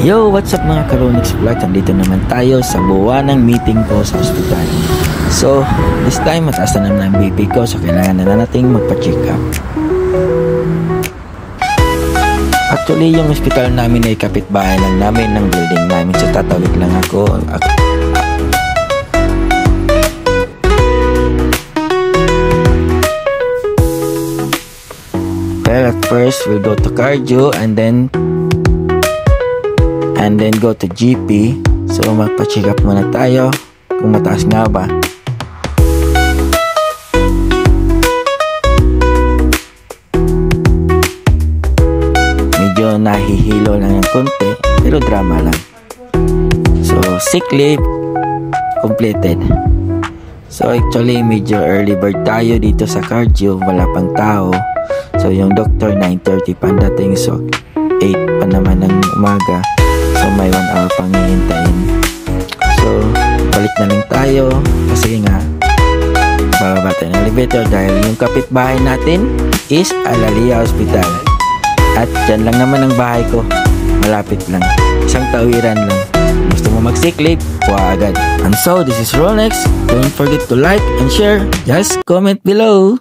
Yo, what's up mga Karonix Vlog? Nandito naman tayo sa buwanang meeting ko sa ospital. So, this time mataas na naman ang BP ko, so kailangan na nating magpa-check up. Actually, yung ospital namin ay kapitbahay lang namin ng building namin, so tatawid lang ako. Well, at first we'll go to cardio and then go to GP. So magpa-check up muna tayo kung mataas nga ba. Medyo nahihilo lang ng konti pero drama lang. So sick leave completed. So actually medyo early bird tayo dito sa cardio, wala pang tao. So yung doctor 9:30 pa dating, so 8 pa naman ng umaga. So may 1 hour pang hihintayin. So balik na lang tayo kasi nga bababa tayo ng elevator dahil yung kapitbahay natin is Alalia Hospital. At dyan lang naman ang bahay ko, malapit lang, isang tawiran lang. Gusto mo mag-sick leave, kuha agad. And so this is Rolex. Don't forget to like and share. Just comment below.